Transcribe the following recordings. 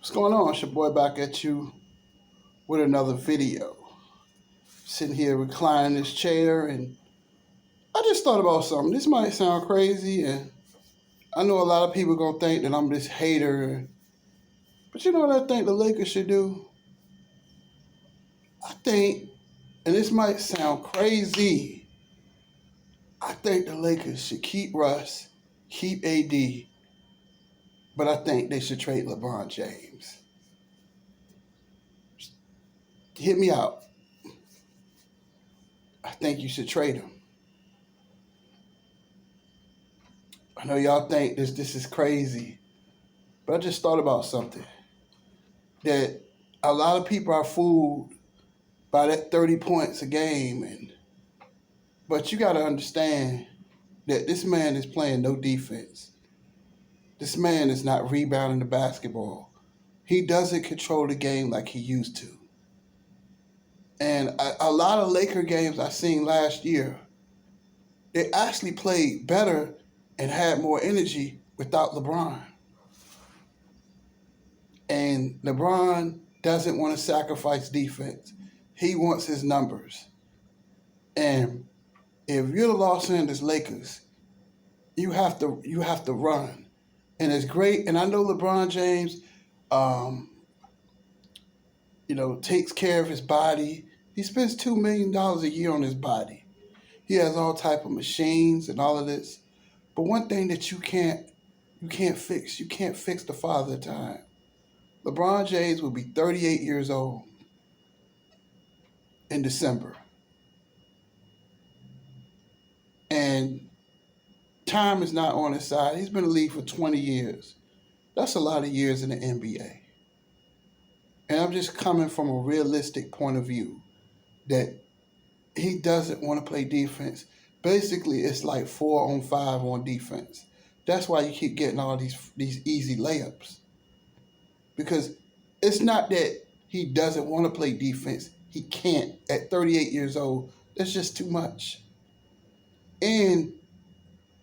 What's going on? It's your boy back at you with another video. Sitting here reclining in this chair, and I just thought about something. This might sound crazy, and I know a lot of people gonna think that I'm this hater, but you know what I think the Lakers should do? I think, and this might sound crazy, I think the Lakers should keep Russ, keep AD, but I think they should trade LeBron James. Hit me out. I think you should trade him. I know y'all think this is crazy, but I just thought about something. That a lot of people are fooled by that 30 points a game, but you got to understand that this man is playing no defense. This man is not rebounding the basketball. He doesn't control the game like he used to. And a lot of Laker games I seen last year, they actually played better and had more energy without LeBron. And LeBron doesn't want to sacrifice defense. He wants his numbers. And if you're the Los Angeles Lakers, you have to run. And it's great. And I know LeBron James, takes care of his body. He spends $2 million a year on his body. He has all type of machines and all of this. But one thing that you can't fix the father time. LeBron James will be 38 years old in December. And time is not on his side. He's been in the league for 20 years. That's a lot of years in the NBA. And I'm just coming from a realistic point of view that he doesn't want to play defense. Basically, it's like 4-on-5 on defense. That's why you keep getting all these easy layups. Because it's not that he doesn't want to play defense. He can't. At 38 years old, that's just too much. And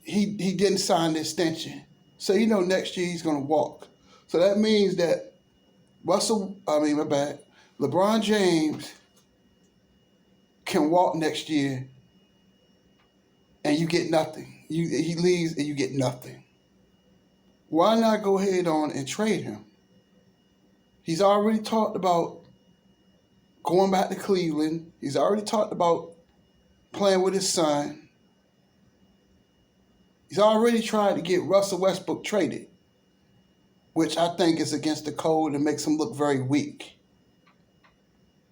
he didn't sign the extension. So next year he's going to walk. So that means that LeBron James can walk next year and you get nothing. He leaves and you get nothing. Why not go ahead on and trade him? He's already talked about going back to Cleveland. He's already talked about playing with his son. He's already tried to get Russell Westbrook traded, which I think is against the code and makes him look very weak.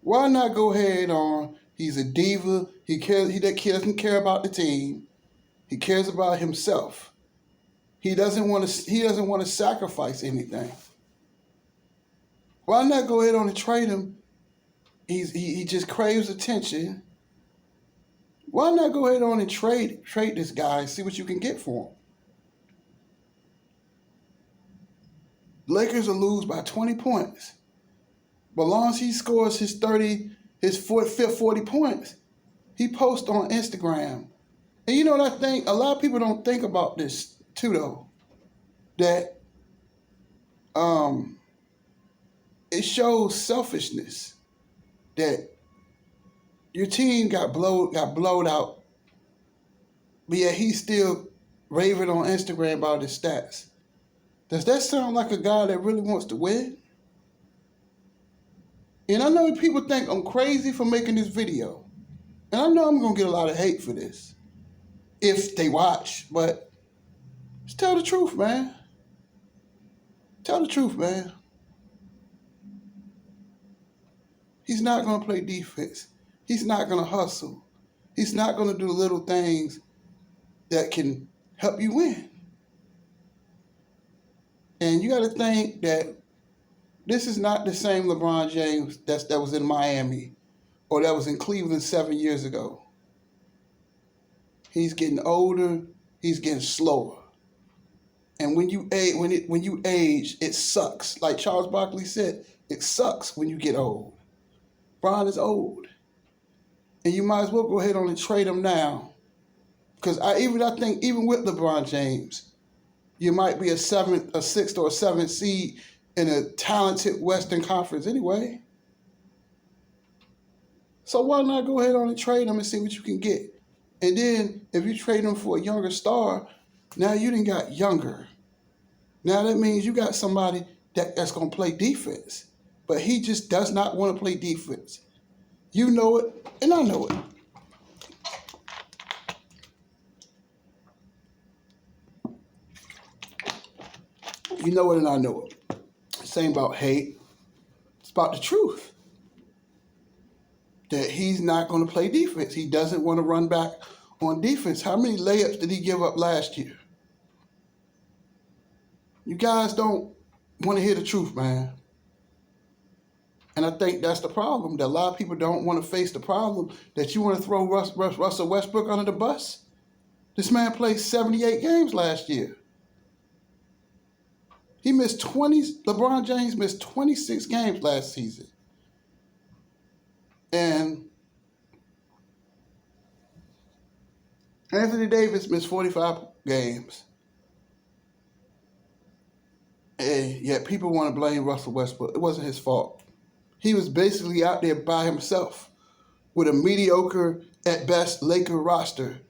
Why not go ahead on? He's a diva. He doesn't care about the team. He cares about himself. He doesn't want to sacrifice anything. Why not go ahead on and trade him? He just craves attention. Why not go ahead on and trade this guy and see what you can get for him? Lakers will lose by 20 points. But as long as he scores his 40 points, he posts on Instagram. And you know what I think? A lot of people don't think about this too, though. That it shows selfishness. That your team got blowed out, but yet he's still raving on Instagram about his stats. Does that sound like a guy that really wants to win? And I know people think I'm crazy for making this video. And I know I'm going to get a lot of hate for this if they watch, but just tell the truth, man. Tell the truth, man. He's not going to play defense. He's not going to hustle. He's not going to do the little things that can help you win. And you got to think that this is not the same LeBron James that was in Miami or that was in Cleveland 7 years ago. He's getting older. He's getting slower. And when you age, it sucks. Like Charles Barkley said, it sucks when you get old. Bron is old. And you might as well go ahead on and trade him now. Because I think even with LeBron James, you might be a 6th or 7th seed in a talented Western Conference anyway. So why not go ahead on and trade him and see what you can get? And then if you trade him for a younger star, now you done got younger. Now that means you got somebody that's going to play defense. But he just does not want to play defense. You know it, and I know it. You know it, and I know it. Same about hate. It's about the truth. That he's not going to play defense. He doesn't want to run back on defense. How many layups did he give up last year? You guys don't want to hear the truth, man. And I think that's the problem, that a lot of people don't want to face the problem, that you want to throw Russell Westbrook under the bus. This man played 78 games last year. He missed 20, LeBron James missed 26 games last season. And Anthony Davis missed 45 games. And yet people want to blame Russell Westbrook. It wasn't his fault. He was basically out there by himself with a mediocre, at best, Laker roster.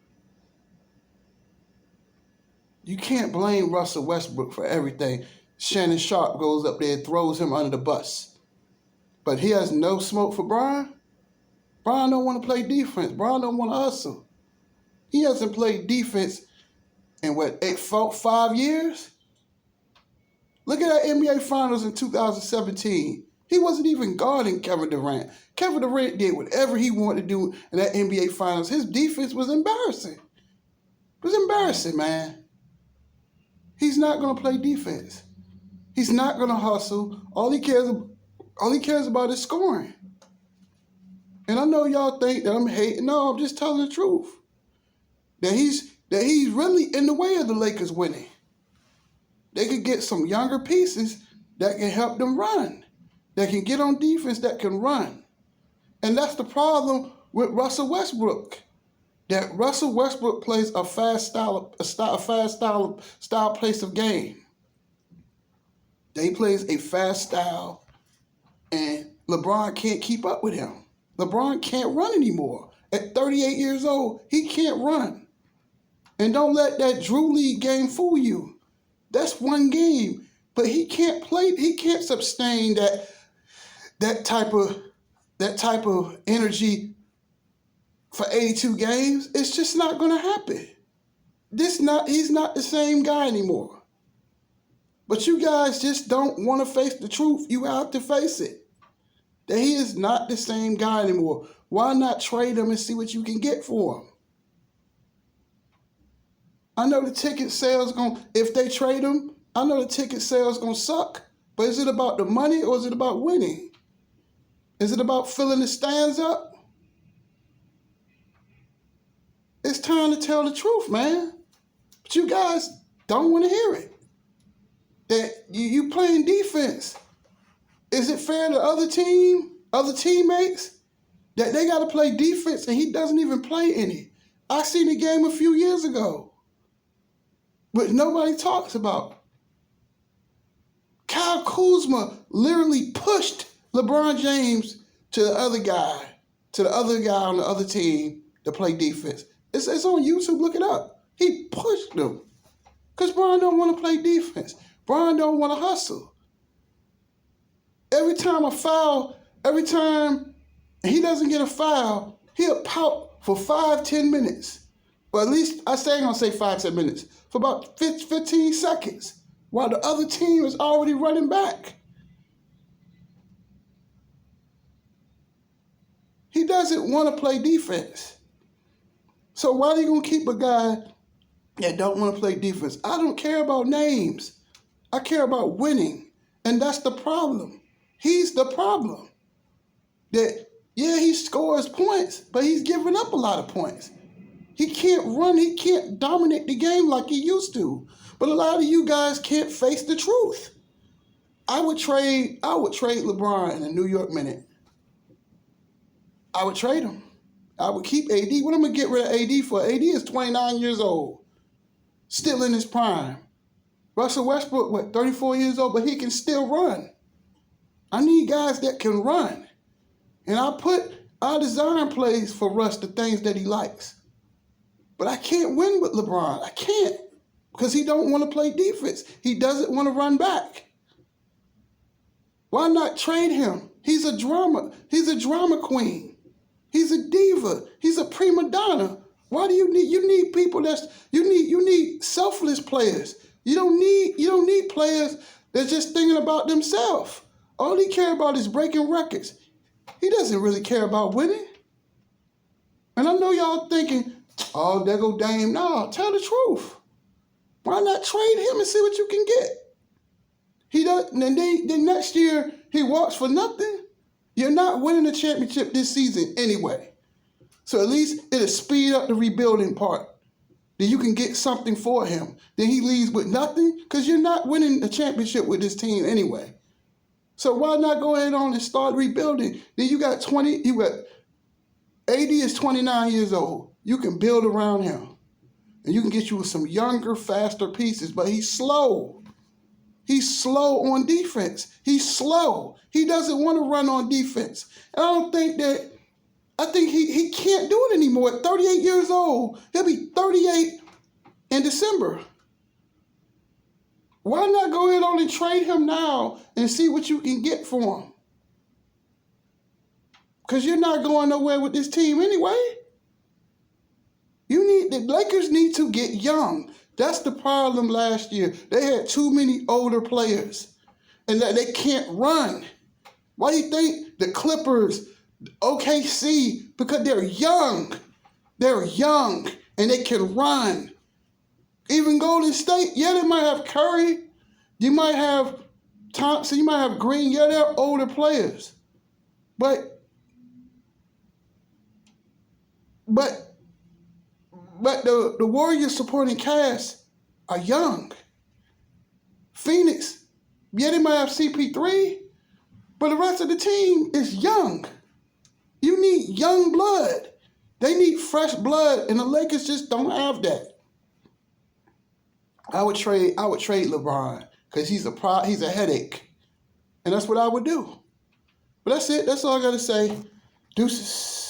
You can't blame Russell Westbrook for everything. Shannon Sharp goes up there and throws him under the bus. But he has no smoke for Brian. Brian don't want to play defense. Brian don't want to hustle. He hasn't played defense in, 5 years? Look at that NBA Finals in 2017. He wasn't even guarding Kevin Durant. Kevin Durant did whatever he wanted to do in that NBA Finals. His defense was embarrassing. It was embarrassing, man. He's not going to play defense. He's not going to hustle. All he cares about is scoring. And I know y'all think that I'm hating. No, I'm just telling the truth. That he's really in the way of the Lakers winning. They could get some younger pieces that can help them run. That can get on defense, that can run. And that's the problem with Russell Westbrook. That Russell Westbrook plays a fast style place of game. That he plays a fast style, and LeBron can't keep up with him. LeBron can't run anymore. At 38 years old, he can't run. And don't let that Drew League game fool you. That's one game, but he can't play. He can't sustain that type of energy for 82 games. It's just not going to happen. He's not the same guy anymore. But you guys just don't want to face the truth. You have to face it. That he is not the same guy anymore. Why not trade him and see what you can get for him? I know the ticket sales if they trade him, I know the ticket sales gonna suck. But is it about the money or is it about winning? Is it about filling the stands up? It's time to tell the truth, man. But you guys don't want to hear it. That you playing defense. Is it fair to other teammates, that they got to play defense and he doesn't even play any? I seen the game a few years ago, but nobody talks about. Kyle Kuzma literally pushed LeBron James to the other guy on the other team to play defense. It's on YouTube, look it up. He pushed them. Because Brian don't want to play defense. Brian don't want to hustle. Every time he doesn't get a foul, he'll pout for 5-10 minutes. Or at least, I ain't gonna say 5-10 minutes, for about 15 seconds, while the other team is already running back. He doesn't want to play defense. So why are you gonna keep a guy that don't want to play defense? I don't care about names. I care about winning. And that's the problem. He's the problem. That, yeah, he scores points, but he's giving up a lot of points. He can't run. He can't dominate the game like he used to. But a lot of you guys can't face the truth. I would trade LeBron in a New York minute. I would trade him. I would keep AD. What am I going to get rid of AD for? AD is 29 years old. Still in his prime. Russell Westbrook, 34 years old, but he can still run. I need guys that can run. And I design plays for Russ, the things that he likes. But I can't win with LeBron. I can't. Because he don't want to play defense. He doesn't want to run back. Why not trade him? He's a drama. He's a drama queen. He's a diva. He's a prima donna. Why do you need people you need selfless players. You don't need players that's just thinking about themselves. All he care about is breaking records. He doesn't really care about winning. And I know y'all thinking, oh, there go Dame. No, tell the truth. Why not trade him and see what you can get? He does, and then next year he walks for nothing. You're not winning the championship this season anyway. So at least it'll speed up the rebuilding part. Then you can get something for him. Then he leaves with nothing because you're not winning the championship with this team anyway. So why not go ahead on and start rebuilding? Then you got AD is 29 years old. You can build around him. And you can get you some younger, faster pieces, but he's slow. He's slow on defense. He's slow. He doesn't want to run on defense. And I think he can't do it anymore. At 38 years old, he'll be 38 in December. Why not go ahead on and trade him now and see what you can get for him? Because you're not going nowhere with this team anyway. The Lakers need to get young. That's the problem last year. They had too many older players and that they can't run. Why do you think the Clippers, OKC, because they're young. They're young and they can run. Even Golden State, yeah, they might have Curry. You might have Thompson, you might have Green. Yeah, they're older players. But the Warriors supporting cast are young. Phoenix, yeah, they might have CP3, but the rest of the team is young. You need young blood. They need fresh blood, and the Lakers just don't have that. I would trade LeBron because he's a headache, and that's what I would do. But that's it. That's all I gotta say. Deuces.